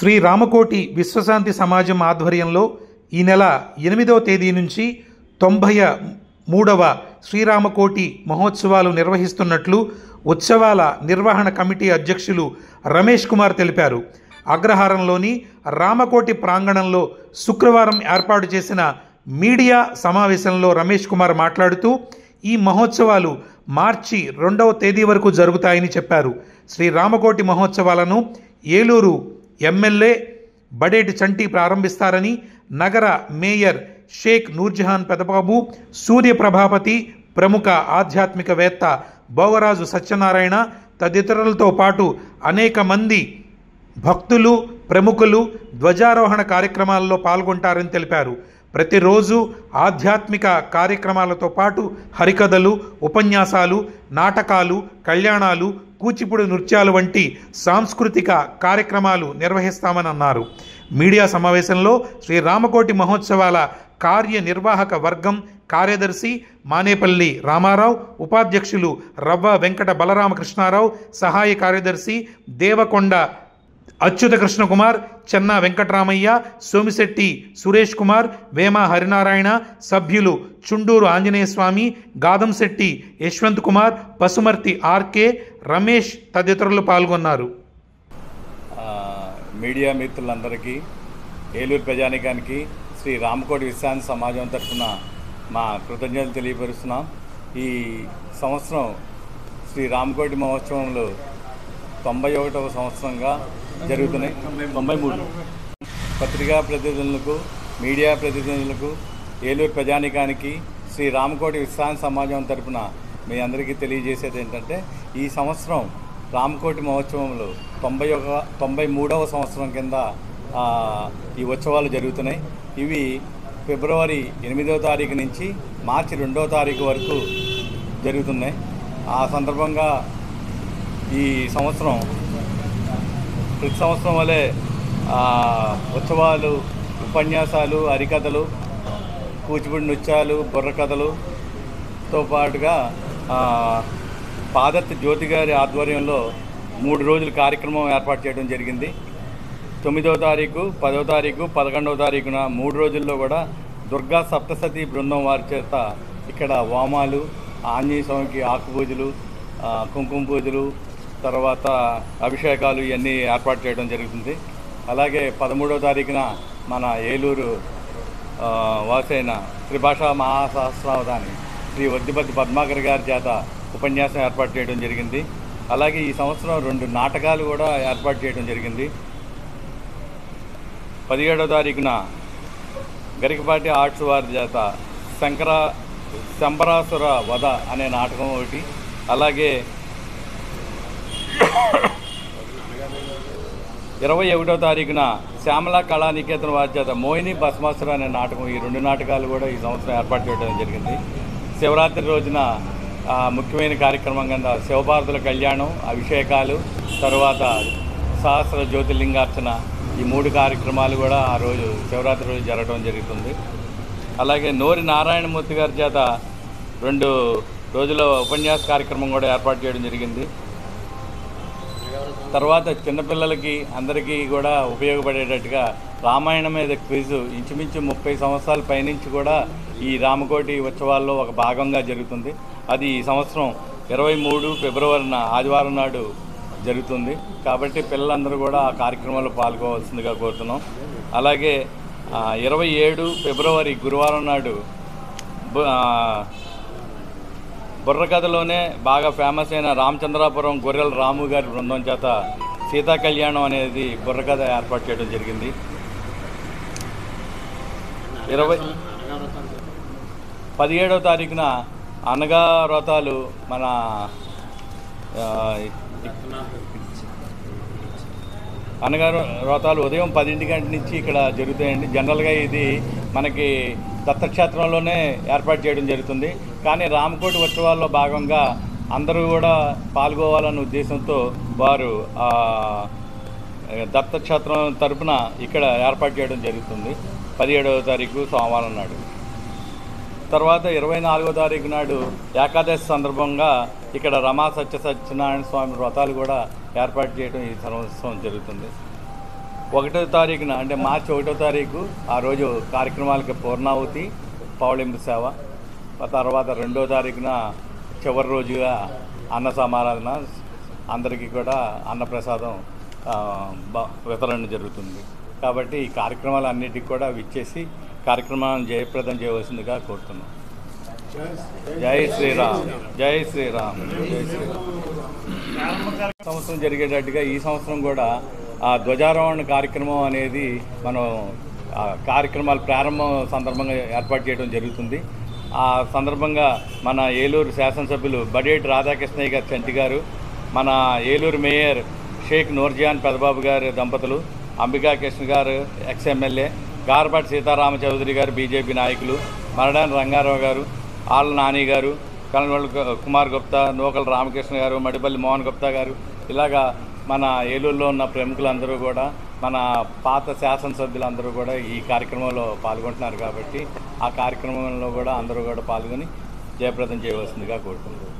శ్రీ రామకోటి విశ్వశాంతి సమాజం ఆధ్వర్యంలో ఈ నెల 8వ తేదీ నుంచి 93వ శ్రీరామకోటి మహోత్సవాలు నిర్వహిస్తున్నట్లు ఉత్సవాల నిర్వహణ కమిటీ అధ్యక్షులు రమేష్ కుమార్ తెలిపారు. అగ్రహారంలోని రామకోటి ప్రాంగణంలో శుక్రవారం ఏర్పాటు చేసిన మీడియా సమావేశంలో రమేష్ కుమార్ మాట్లాడుతూ ఈ మహోత్సవాలు మార్చి 2వ తేదీ వరకు జరుగుతాయని చెప్పారు. శ్రీ రామకోటి మహోత్సవాలను ఏలూరు ఎమ్మెల్యే బడేటి చంటి ప్రారంభిస్తారని, నగర మేయర్ షేక్ నూర్జహాన్ పెదబాబు, సూర్యప్రభాపతి, ప్రముఖ ఆధ్యాత్మికవేత్త భోగరాజు సత్యనారాయణ తదితరులతో పాటు అనేక మంది భక్తులు, ప్రముఖులు ధ్వజారోహణ కార్యక్రమాల్లో పాల్గొంటారని తెలిపారు. ప్రతిరోజు ఆధ్యాత్మిక కార్యక్రమాలతో పాటు హరికథలు, ఉపన్యాసాలు, నాటకాలు, కళ్యాణాలు, కూచిపూడి నృత్యాలు వంటి సాంస్కృతిక కార్యక్రమాలు నిర్వహిస్తామని అన్నారు. మీడియా సమావేశంలో శ్రీ రామకోటి మహోత్సవాల కార్యనిర్వాహక వర్గం కార్యదర్శి మానేపల్లి రామారావు, ఉపాధ్యక్షులు రవ్వ వెంకట బలరామకృష్ణారావు, సహాయ కార్యదర్శి దేవకొండ అచ్యుత కృష్ణకుమార్, చెన్నా వెంకటరామయ్య, సోమిశెట్టి సురేష్ కుమార్, వేమ హరినారాయణ, సభ్యులు చుండూరు ఆంజనేయస్వామి, గాదంశెట్టి యశ్వంత్ కుమార్, పసుమర్తి ఆర్కే, రమేష్ తదితరులు పాల్గొన్నారు. మీడియా మిత్రులందరికీ, ఏలూరు ప్రజానికానికి శ్రీ రామకోటి విశ్రాంతి సమాజం తరఫున మా కృతజ్ఞతలు తెలియపరుస్తున్నాం. ఈ సంవత్సరం శ్రీ రామకోటి మహోత్సవంలో 91వ సంవత్సరంగా జరుగుతున్నాయి. 93 పత్రికా ప్రతినిధులకు, మీడియా ప్రతినిధులకు, ఏలూరు ప్రజానికానికి శ్రీ రామకోటి విశ్రాంతి సమాజం తరఫున మీ అందరికీ తెలియజేసేది ఏంటంటే, ఈ సంవత్సరం రామకోటి మహోత్సవంలో 93వ సంవత్సరం కింద ఈ ఉత్సవాలు జరుగుతున్నాయి. ఇవి ఫిబ్రవరి 8వ తారీఖు నుంచి మార్చి 2వ తారీఖు వరకు జరుగుతున్నాయి. ఆ సందర్భంగా ఈ సంవత్సరం ప్రతి సంవత్సరం వలె ఉత్సవాలు, ఉపన్యాసాలు, హరికథలు, కూచిపూడి నృత్యాలు, బుర్రకథలుతో పాటుగా పాదర్తి జ్యోతి గారి ఆధ్వర్యంలో 3 రోజుల కార్యక్రమం ఏర్పాటు చేయడం జరిగింది. 9వ తారీఖు, 10వ తారీఖు, 11వ తారీఖున 3 రోజుల్లో కూడా దుర్గా సప్తసతి బృందం వారి చేత ఇక్కడ హోమాలు, ఆంజనేయ స్వామికి ఆకు పూజలు, కుంకుమ పూజలు, తర్వాత అభిషేకాలు ఇవన్నీ ఏర్పాటు చేయడం జరుగుతుంది. అలాగే 13వ తారీఖున మన ఏలూరు వాసైన త్రిభాషా మహాసహస్రావధాని శ్రీ వద్దిపతి పద్మాకర్ గారి చేత ఉపన్యాసం ఏర్పాటు చేయడం జరిగింది. అలాగే ఈ సంవత్సరం 2 నాటకాలు కూడా ఏర్పాటు చేయడం జరిగింది. 17వ తారీఖున గరికపాటి ఆర్ట్స్ వారి చేత శంబరాసుర వధ అనే నాటకం ఒకటి, అలాగే 21వ తారీఖున శ్యామల కళానికేతన్ వారి చేత మోహిని భస్మాసుర అనే నాటకం, ఈ 2 నాటకాలు కూడా ఈ సంవత్సరం ఏర్పాటు చేయడం జరిగింది. శివరాత్రి రోజున ముఖ్యమైన కార్యక్రమం కింద శివపార్వతుల కళ్యాణం, అభిషేకాలు, తర్వాత సహస్ర జ్యోతిర్లింగార్చన, ఈ 3 కార్యక్రమాలు కూడా ఆ రోజు శివరాత్రి రోజు జరగడం జరుగుతుంది. అలాగే నోరి నారాయణమూర్తి గారి చేత 2 రోజుల ఉపన్యాస కార్యక్రమం కూడా ఏర్పాటు చేయడం జరిగింది. తర్వాత చిన్నపిల్లలకి అందరికీ కూడా ఉపయోగపడేటట్టుగా రామాయణం మీద క్విజ్ ఇంచుమించు 30 సంవత్సరాల పైనుంచి కూడా ఈ రామకోటి ఉత్సవాల్లో ఒక భాగంగా జరుగుతుంది. అది ఈ సంవత్సరం 23 ఫిబ్రవరిన ఆదివారం నాడు జరుగుతుంది. కాబట్టి పిల్లలందరూ కూడా ఆ కార్యక్రమంలో పాల్గొవలసిందిగా కోరుతున్నాం. అలాగే 27 ఫిబ్రవరి గురువారం నాడు బుర్రకథలోనే బాగా ఫేమస్ అయిన రామచంద్రాపురం గొర్రెల రాము గారి బృందం చేత సీతా కళ్యాణం అనేది బుర్రకథ ఏర్పాటు చేయడం జరిగింది. 17వ తారీఖున అనగా వ్రతాలు మన అనగా వ్రతాలు ఉదయం 10 గంటల నుంచి ఇక్కడ జరుగుతాయండి. జనరల్గా ఇది మనకి దత్తక్షేత్రంలోనే ఏర్పాటు చేయడం జరుగుతుంది. కానీ రామకోటి ఉత్సవాల్లో భాగంగా అందరూ కూడా పాల్గొవాలన్న ఉద్దేశంతో వారు దత్తక్షేత్రం తరపున ఇక్కడ ఏర్పాటు చేయడం జరుగుతుంది 17వ తారీఖు సోమవారం నాడు. తర్వాత 24వ తారీఖు నాడు ఏకాదశి సందర్భంగా ఇక్కడ రమా సత్యనారాయణ స్వామి వ్రతాలు కూడా ఏర్పాటు చేయడం ఈ సంవత్సరం జరుగుతుంది. 1వ తారీఖున అంటే మార్చి 1వ తారీఖు ఆ రోజు కార్యక్రమాలకి పూర్ణాహుతి పౌళింపు సేవ, తర్వాత 2వ తారీఖున చివరి రోజుగా అన్న సమారాధన, అందరికీ కూడా అన్నప్రసాదం వితరణ జరుగుతుంది. కాబట్టి ఈ కార్యక్రమాలన్నిటికీ కూడా విచ్చేసి కార్యక్రమాలను జయప్రదం చేయవలసిందిగా కోరుతున్నాం. జై శ్రీరామ్, జై శ్రీరామ్, జై శ్రీరామ్. సంవత్సరం జరిగేటట్టుగా ఈ సంవత్సరం కూడా ఆ ధ్వజారోహణ కార్యక్రమం అనేది మనం కార్యక్రమాల ప్రారంభం సందర్భంగా ఏర్పాటు చేయడం జరుగుతుంది. ఆ సందర్భంగా మన ఏలూరు శాసనసభ్యులు బడేటి రాధాకృష్ణయ్య గారు చంటి గారు, మన ఏలూరు మేయర్ షేక్ నూర్జహాన్ పెదబాబు గారి దంపతులు, అంబికా కృష్ణ గారు ఎక్స్ఎమ్మెల్యే, గార్పాటి సీతారామ చౌదరి గారు బీజేపీ నాయకులు, మరడాని రంగారావు గారు, ఆళ్ళ నాని గారు, కల్వల్ కుమార్ గుప్తా, నూకల రామకృష్ణ గారు, మడిపల్లి మోహన్ గుప్తా గారు, ఇలాగా మన ఏలూరులో ఉన్న ప్రముఖులందరూ కూడా, మన పాత శాసనసభ్యులందరూ కూడా ఈ కార్యక్రమంలో పాల్గొంటున్నారు. కాబట్టి ఆ కార్యక్రమంలో కూడా అందరూ కూడా పాల్గొని జయప్రదం చేయవలసిందిగా కోరుకుంటున్నారు.